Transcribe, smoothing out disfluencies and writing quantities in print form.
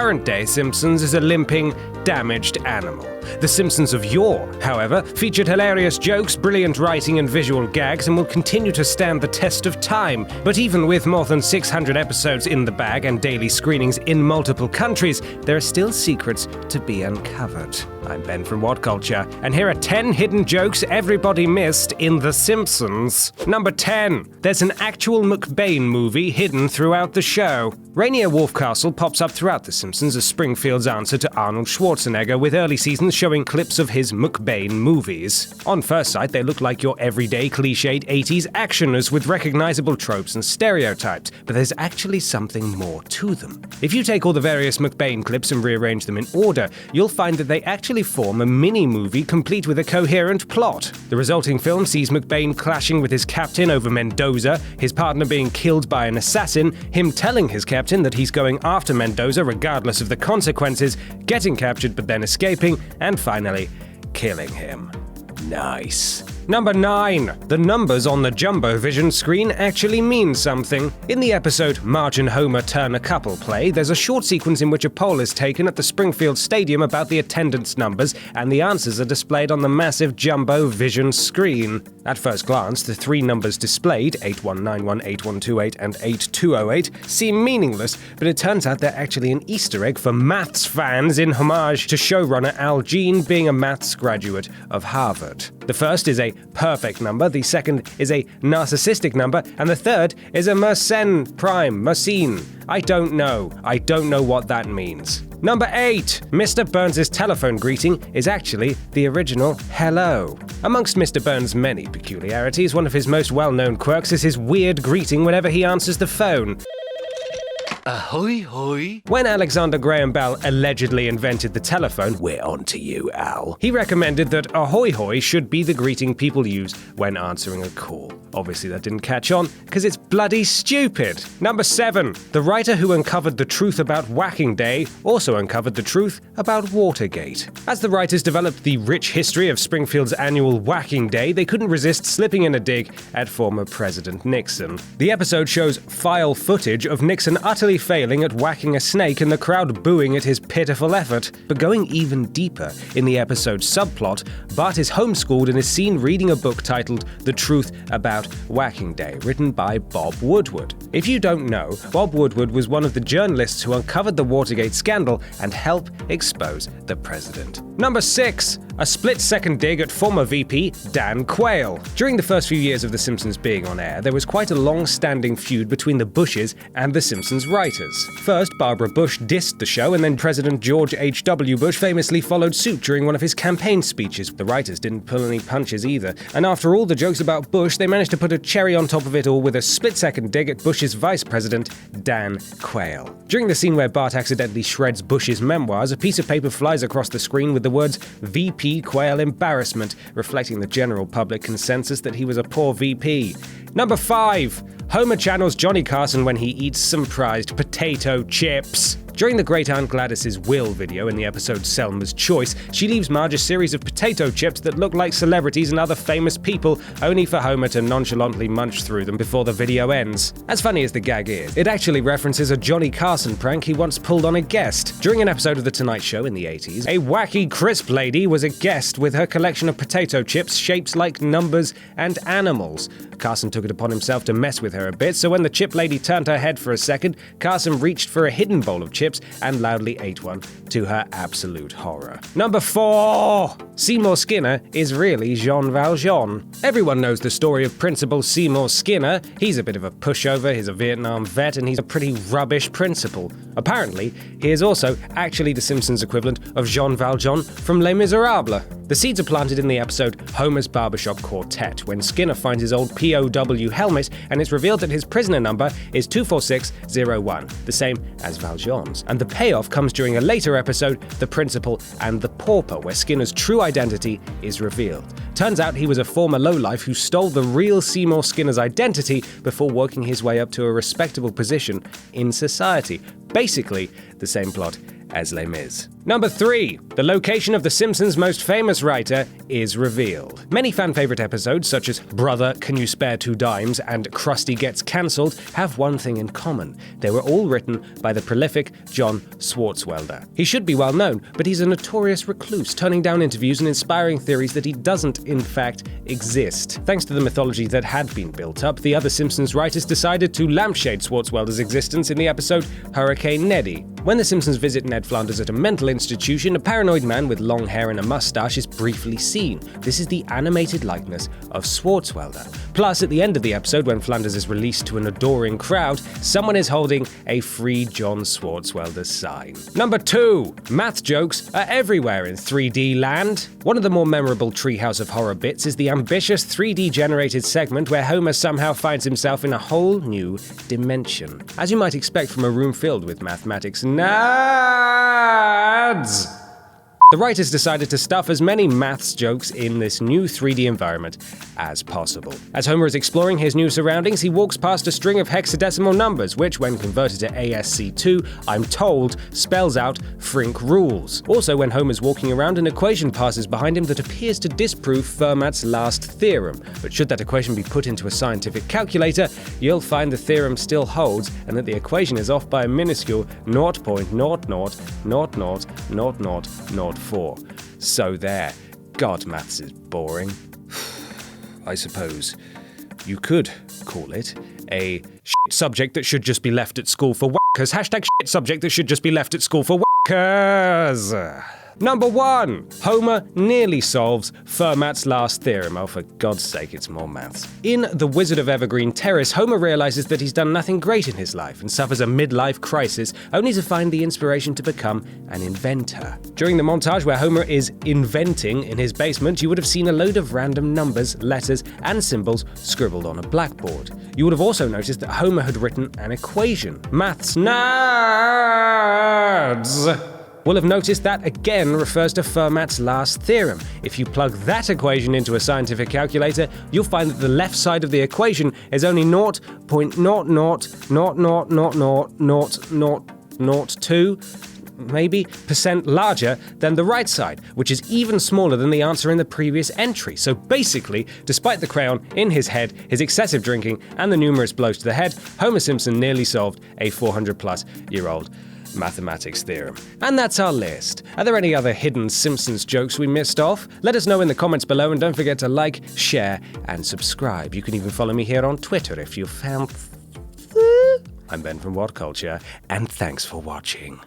current-day Simpsons is a limping, damaged animal. The Simpsons of yore, however, featured hilarious jokes, brilliant writing and visual gags, and will continue to stand the test of time. But even with more than 600 episodes in the bag and daily screenings in multiple countries, there are still secrets to be uncovered. I'm Ben from Whatculture, and here are 10 hidden jokes everybody missed in The Simpsons. Number 10. There's an actual MCBAIN movie hidden throughout the show. Rainier Wolf Castle pops up throughout The Simpsons as Springfield's answer to Arnold Schwarzenegger, with early seasons showing clips of his MCBAIN movies. On first sight, they look like your everyday cliched 80s actioners with recognizable tropes and stereotypes, but there's actually something more to them. If you take all the various MCBAIN clips and rearrange them in order, you'll find that they actually form a mini-movie complete with a coherent plot. The resulting film sees MCBAIN clashing with his captain over Mendoza, his partner being killed by an assassin, him telling his captain that he's going after Mendoza regardless of the consequences, getting captured but then escaping, and finally, killing him. Nice. Number 9. The numbers on the Jumbo Vision screen actually mean something. In the episode Marge and Homer Turn a Couple Play, there's a short sequence in which a poll is taken at the Springfield Stadium about the attendance numbers, and the answers are displayed on the massive Jumbo Vision screen. At first glance, the three numbers displayed, 8191, 8128, and 8208, seem meaningless, but it turns out they're actually an Easter egg for maths fans in homage to showrunner Al Jean being a maths graduate of Harvard. The first is a perfect number, the second is a narcissistic number, and the third is a Mersenne prime, Mersenne. I don't know what that means. Number 8. Mr. Burns' telephone greeting is actually the original hello. Amongst Mr. Burns' many peculiarities, one of his most well-known quirks is his weird greeting whenever he answers the phone. Ahoy hoy. When Alexander Graham Bell allegedly invented the telephone, we're on to you, Al, he recommended that ahoy hoy should be the greeting people use when answering a call. Obviously that didn't catch on, because it's bloody stupid. Number 7. The writer who uncovered the truth about Whacking Day also uncovered the truth about Watergate. As the writers developed the rich history of Springfield's annual Whacking Day, they couldn't resist slipping in a dig at former President Nixon. The episode shows file footage of Nixon utterly failing at whacking a snake and the crowd booing at his pitiful effort. But going even deeper in the episode's subplot, Bart is homeschooled and is seen reading a book titled The Truth About Whacking Day, written by Bob Woodward. If you don't know, Bob Woodward was one of the journalists who uncovered the Watergate scandal and helped expose the president. Number 6. A split-second dig at former VP Dan Quayle. During the first few years of The Simpsons being on air, there was quite a long-standing feud between the Bushes and The Simpsons writers. First, Barbara Bush dissed the show, and then President George H.W. Bush famously followed suit during one of his campaign speeches. The writers didn't pull any punches either, and after all the jokes about Bush, they managed to put a cherry on top of it all with a split-second dig at Bush's vice president, Dan Quayle. During the scene where Bart accidentally shreds Bush's memoirs, a piece of paper flies across the screen with the words VP Quayle embarrassment, reflecting the general public consensus that he was a poor VP. Number 5. Homer channels Johnny Carson when he eats some prized potato chips. During the Great Aunt Gladys's will video in the episode Selma's Choice, she leaves Marge a series of potato chips that look like celebrities and other famous people, only for Homer to nonchalantly munch through them before the video ends. As funny as the gag is, it actually references a Johnny Carson prank he once pulled on a guest. During an episode of The Tonight Show in the 80s, a wacky crisp lady was a guest with her collection of potato chips shaped like numbers and animals. Carson took it upon himself to mess with her a bit, so when the chip lady turned her head for a second, Carson reached for a hidden bowl of chips and loudly ate one, to her absolute horror. Number 4. Seymour Skinner is really Jean Valjean. Everyone knows the story of Principal Seymour Skinner. He's a bit of a pushover, he's a Vietnam vet, and he's a pretty rubbish principal. Apparently, he is also actually the Simpsons equivalent of Jean Valjean from Les Miserables. The seeds are planted in the episode Homer's Barbershop Quartet, when Skinner finds his old POW helmet and it's revealed that his prisoner number is 24601, the same as Valjean's. And the payoff comes during a later episode, The Principal and the Pauper, where Skinner's true identity is revealed. Turns out he was a former lowlife who stole the real Seymour Skinner's identity before working his way up to a respectable position in society. Basically, the same plot as Les Mis. Number 3. The location of The Simpsons' most famous writer is revealed. Many fan-favorite episodes, such as Brother, Can You Spare 2 Dimes and Krusty Gets Cancelled, have one thing in common. They were all written by the prolific John Swartzwelder. He should be well known, but he's a notorious recluse, turning down interviews and inspiring theories that he doesn't, in fact, exist. Thanks to the mythology that had been built up, the other Simpsons writers decided to lampshade Swartzwelder's existence in the episode Hurricane Neddy. When the Simpsons visit Ned Flanders at a mental institution, a paranoid man with long hair and a mustache is briefly seen. This is the animated likeness of Swartzwelder. Plus, at the end of the episode, when Flanders is released to an adoring crowd, someone is holding a Free John Swartzwelder sign. Number 2. Math jokes are everywhere in 3D land. One of the more memorable Treehouse of Horror bits is the ambitious 3D-generated segment where Homer somehow finds himself in a whole new dimension. As you might expect from a room filled with mathematics nerds, the writers decided to stuff as many maths jokes in this new 3D environment as possible. As Homer is exploring his new surroundings, he walks past a string of hexadecimal numbers, which, when converted to ASC2, I'm told, spells out Frink rules. Also, when Homer's walking around, an equation passes behind him that appears to disprove Fermat's last theorem. But should that equation be put into a scientific calculator, you'll find the theorem still holds and that the equation is off by a minuscule 0.00000004. So there. God, maths is boring. I suppose you could call it a shit subject that should just be left at school for whackers. Hashtag shit subject that should just be left at school for whackers. Number 1. Homer nearly solves Fermat's last theorem. Oh, for God's sake, it's more maths. In The Wizard of Evergreen Terrace, Homer realizes that he's done nothing great in his life and suffers a midlife crisis, only to find the inspiration to become an inventor. During the montage where Homer is inventing in his basement, you would have seen a load of random numbers, letters, and symbols scribbled on a blackboard. You would have also noticed that Homer had written an equation. Maths nerds will have noticed that again refers to Fermat's last theorem. If you plug that equation into a scientific calculator, you'll find that the left side of the equation is only 0.000000002 maybe % larger than the right side, which is even smaller than the answer in the previous entry. So basically, despite the crayon in his head, his excessive drinking, and the numerous blows to the head, Homer Simpson nearly solved a 400-plus-year-old mathematics theorem. And that's our list. Are there any other hidden Simpsons jokes we missed off? Let us know in the comments below, and don't forget to like, share, and subscribe. You can even follow me here on Twitter if you fancy. I'm Ben from Whatculture, and thanks for watching.